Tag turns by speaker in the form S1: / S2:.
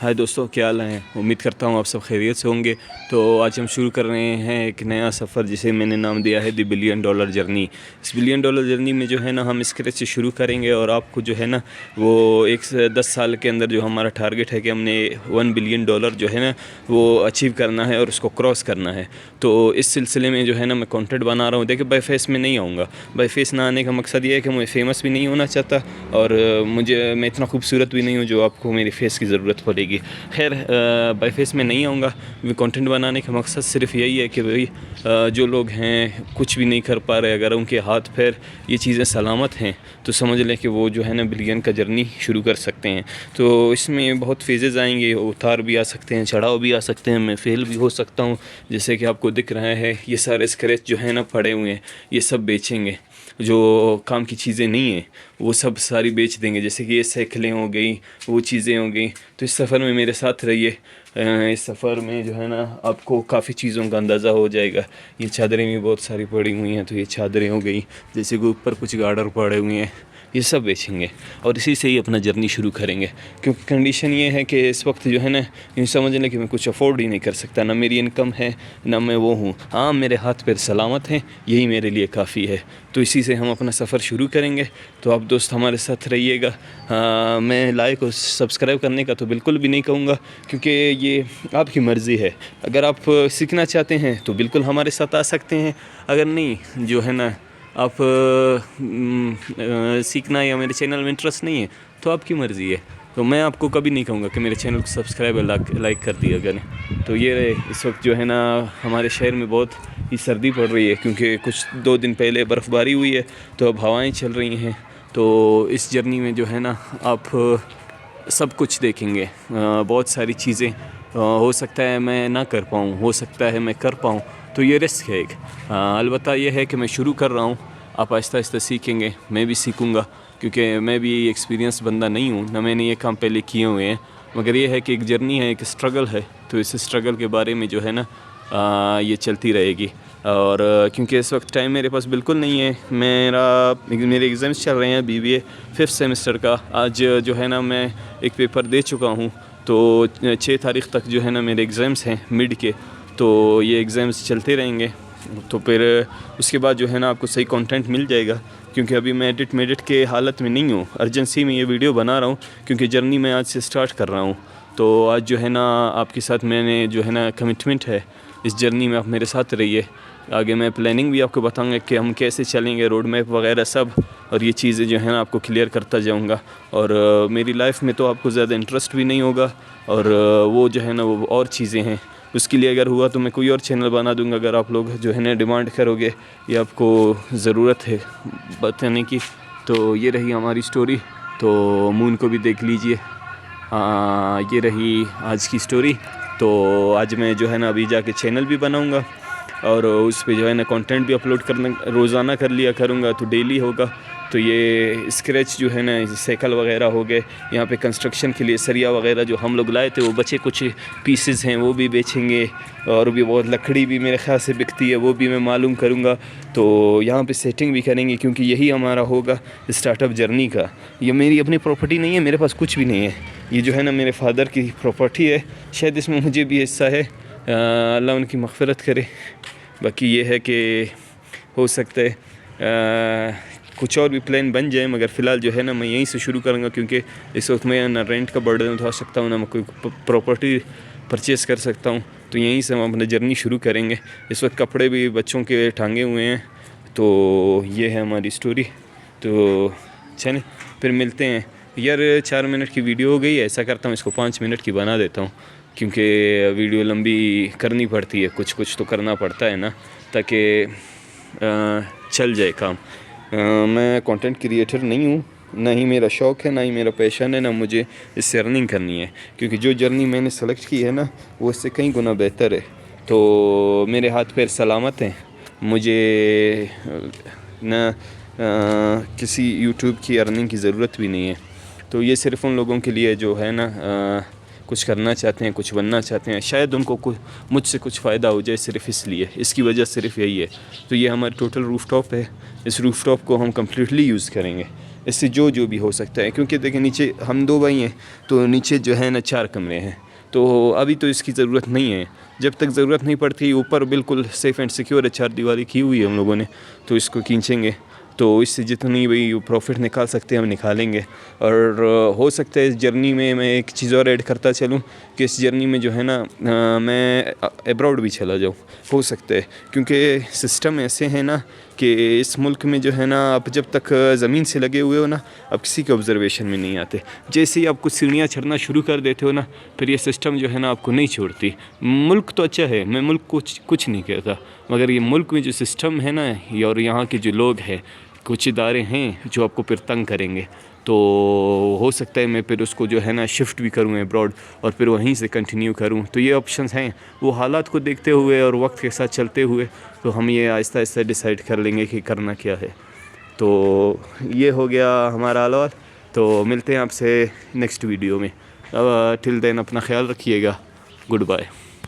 S1: हाय दोस्तों, क्या हाल हैं। उम्मीद करता हूँ आप सब खैरियत से होंगे। तो आज हम शुरू कर रहे हैं एक नया सफ़र जिसे मैंने नाम दिया है द बिलियन डॉलर जर्नी। इस बिलियन डॉलर जर्नी में जो है ना हम स्क्रैच से शुरू करेंगे और आपको जो है ना वो 10 साल के अंदर जो हमारा टारगेट है कि हमने $1 बिलियन जो है ना वो अचीव करना है और उसको क्रॉस करना है। तो इस सिलसिले में जो है ना मैं कंटेंट बना रहा हूँ। देखिए, बाई फेस में नहीं आऊँगा। बाई फेस ना आने का मकसद ये है कि मैं फेमस भी नहीं होना चाहता और मैं इतना खूबसूरत भी नहीं हूँ जो आपको मेरी फेस की ज़रूरत पड़ेगी। खैर, बाई फेस में नहीं आऊँगा। कंटेंट बनाने का मकसद सिर्फ यही है कि भाई जो लोग हैं कुछ भी नहीं कर पा रहे, अगर उनके हाथ पैर ये चीज़ें सलामत हैं तो समझ लें कि वो जो है ना बिलियन का जर्नी शुरू कर सकते हैं। तो इसमें बहुत फेजेज़ आएंगे, उतार भी आ सकते हैं, चढ़ाव भी आ सकते हैं, मैं फेल भी हो सकता हूँ। जैसे कि आपको दिख रहा है ये सारे स्क्रैच जो है ना पड़े हुए हैं, ये सब बेचेंगे। जो काम की चीज़ें नहीं हैं वो सब सारी बेच देंगे। जैसे कि ये साइकिलें हो गई, वो चीज़ें हो गई। तो इस सफ़र में मेरे साथ रहिए। इस सफ़र में जो है ना आपको काफ़ी चीज़ों का अंदाज़ा हो जाएगा। ये चादरें भी बहुत सारी पड़ी हुई हैं, तो ये चादरें हो गई। जैसे कि ऊपर कुछ गार्डर पड़े हुए हैं, ये सब बेचेंगे और इसी से ही अपना जर्नी शुरू करेंगे। क्योंकि कंडीशन ये है कि इस वक्त जो है ना यूँ समझ लें कि मैं कुछ अफोर्ड ही नहीं कर सकता। ना मेरी इनकम है, ना मैं वो हूँ। हाँ, मेरे हाथ पैर सलामत हैं, यही मेरे लिए काफ़ी है। तो इसी से हम अपना सफ़र शुरू करेंगे। तो आप दोस्त हमारे साथ रहिएगा। मैं लाइक और सब्सक्राइब करने का तो बिल्कुल भी नहीं कहूँगा, क्योंकि ये आपकी मर्ज़ी है। अगर आप सीखना चाहते हैं तो बिल्कुल हमारे साथ आ सकते हैं। अगर नहीं जो है ना आप सीखना या मेरे चैनल में इंटरेस्ट नहीं है तो आपकी मर्ज़ी है। तो मैं आपको कभी नहीं कहूँगा कि मेरे चैनल को सब्सक्राइब और लाइक कर दिया करें। तो ये इस वक्त जो है ना हमारे शहर में बहुत ही सर्दी पड़ रही है, क्योंकि कुछ 2 दिन पहले बर्फ़बारी हुई है, तो अब हवाएं चल रही हैं। तो इस जर्नी में जो है ना आप सब कुछ देखेंगे। बहुत सारी चीज़ें हो सकता है मैं ना कर पाऊँ, हो सकता है मैं कर पाऊँ। तो ये रिस्क है एक। अलबत्ता ये है कि मैं शुरू कर रहा हूँ, आप आहिस्ता आहिस्ता सीखेंगे, मैं भी सीखूँगा, क्योंकि मैं भी एक्सपीरियंस बंदा नहीं हूँ, ना मैंने ये काम पहले किए हुए हैं। मगर ये है कि एक जर्नी है, एक स्ट्रगल है। तो इस स्ट्रगल के बारे में जो है ना ये चलती रहेगी। और क्योंकि इस वक्त टाइम मेरे पास बिल्कुल नहीं है। मेरे एग्ज़ाम्स चल रहे हैं BBA 5th सेमेस्टर का। आज जो है ना मैं एक पेपर दे चुका हूँ। तो 6 तारीख़ तक जो है ना मेरे एग्ज़ाम्स हैं मिड के। तो ये एग्ज़ाम्स चलते रहेंगे। तो फिर उसके बाद जो है ना आपको सही कंटेंट मिल जाएगा, क्योंकि अभी मैं एडिट के हालत में नहीं हूँ। अर्जेंसी में ये वीडियो बना रहा हूँ क्योंकि जर्नी मैं आज से स्टार्ट कर रहा हूँ। तो आज जो है ना आपके साथ मैंने जो है ना कमिटमेंट है, इस जर्नी में आप मेरे साथ रहिए। आगे मैं प्लानिंग भी आपको बताऊंगा कि हम कैसे चलेंगे, रोड मैप वगैरह सब, और ये चीज़ें जो है ना आपको क्लियर करता जाऊंगा। और मेरी लाइफ में तो आपको ज़्यादा इंटरेस्ट भी नहीं होगा, और वो जो है ना वो और चीज़ें हैं। उसके लिए अगर हुआ तो मैं कोई और चैनल बना दूंगा, अगर आप लोग जो है ना डिमांड करोगे या आपको ज़रूरत है बताने की। तो ये रही हमारी स्टोरी। तो मून को भी देख लीजिए। ये रही आज की स्टोरी। तो आज मैं जो है ना अभी जाके चैनल भी बनाऊंगा और उस पे जो है ना कंटेंट भी अपलोड करना रोज़ाना कर लिया करूँगा, तो डेली होगा। तो ये स्क्रैच जो है ना साइकिल वगैरह हो गए, यहाँ पे कंस्ट्रक्शन के लिए सरिया वगैरह जो हम लोग लाए थे वो बचे कुछ पीसेस हैं, वो भी बेचेंगे। और भी बहुत लकड़ी भी मेरे ख्याल से बिकती है, वो भी मैं मालूम करूँगा। तो यहाँ पे सेटिंग भी करेंगे, क्योंकि यही हमारा होगा स्टार्टअप जर्नी का। ये मेरी अपनी प्रॉपर्टी नहीं है, मेरे पास कुछ भी नहीं है। ये जो है ना मेरे फादर की प्रॉपर्टी है, शायद इसमें मुझे भी हिस्सा है। अल्लाह उनकी मग़फ़िरत करे। बाकी ये है कि हो सकता है कुछ और भी प्लान बन जाए, मगर फ़िलहाल जो है ना मैं यहीं से शुरू करूँगा, क्योंकि इस वक्त मैं ना रेंट का बर्डन उठा सकता हूँ, ना मैं कोई प्रॉपर्टी परचेज़ कर सकता हूँ। तो यहीं से हम अपना जर्नी शुरू करेंगे। इस वक्त कपड़े भी बच्चों के टांगे हुए हैं। तो ये है हमारी स्टोरी। तो चलें फिर मिलते हैं। यार 4 मिनट की वीडियो हो गई है, ऐसा करता हूँ इसको 5 मिनट की बना देता हूँ, क्योंकि वीडियो लंबी करनी पड़ती है, कुछ कुछ तो करना पड़ता है ना, ताकि चल जाए काम। मैं कंटेंट क्रिएटर नहीं हूँ, ना ही मेरा शौक़ है, ना ही मेरा पैशन है, ना मुझे इससे अर्निंग करनी है, क्योंकि जो जर्नी मैंने सेलेक्ट की है ना वो इससे कई गुना बेहतर है। तो मेरे हाथ पैर सलामत हैं, मुझे ना किसी यूट्यूब की अर्निंग की ज़रूरत भी नहीं है। तो ये सिर्फ़ उन लोगों के लिए जो है ना कुछ करना चाहते हैं, कुछ बनना चाहते हैं, शायद उनको मुझसे कुछ फ़ायदा हो जाए, सिर्फ़ इसलिए, इसकी वजह सिर्फ़ यही है। तो ये हमारा टोटल रूफ़टॉप है। इस रूफ़टॉप को हम कम्प्लीटली यूज़ करेंगे। اس سے جو بھی ہو سکتا ہے، کیونکہ دیکھیں نیچے ہم 2 بھائی ہیں تو نیچے جو ہے نا 4 کمرے ہیں، تو ابھی تو اس کی ضرورت نہیں ہے، جب تک ضرورت نہیں پڑتی اوپر بالکل سیف اینڈ سیکیور ہے، 4 دیواری کی ہوئی ہے ہم لوگوں نے، تو اس کو کھینچیں گے تو اس سے جتنی بھی پروفٹ نکال سکتے ہیں ہم نکالیں گے۔ اور ہو سکتا ہے اس جرنی میں ایک چیز اور ایڈ کرتا چلوں کہ اس جرنی میں جو ہے نا میں ابراڈ بھی چلا جاؤں، ہو سکتا ہے، کیونکہ سسٹم ایسے ہیں نا کہ اس ملک میں جو ہے نا آپ جب تک زمین سے لگے ہوئے ہو نا آپ کسی کے آبزرویشن میں نہیں آتے، جیسے ہی آپ کو سیڑھیاں چڑھنا شروع کر دیتے ہو نا پھر یہ سسٹم جو ہے نا آپ کو نہیں چھوڑتی۔ ملک تو اچھا ہے، میں ملک کو کچھ نہیں کہتا، مگر یہ ملک میں جو سسٹم ہے نا اور یہاں کے جو لوگ ہیں، کچھ ادارے ہیں جو آپ کو پھر تنگ کریں گے، تو ہو سکتا ہے میں پھر اس کو جو ہے نا شفٹ بھی کروں ابراڈ اور پھر وہیں سے کنٹینیو کروں، تو یہ آپشنز ہیں، وہ حالات کو دیکھتے ہوئے اور وقت کے ساتھ چلتے ہوئے تو ہم یہ آہستہ آہستہ ڈیسائیڈ کر لیں گے کہ کرنا کیا ہے۔ تو یہ ہو گیا ہمارا حال، تو ملتے ہیں آپ سے نیکسٹ ویڈیو میں، ٹل دین اپنا خیال رکھیے گا، گڈ بائے۔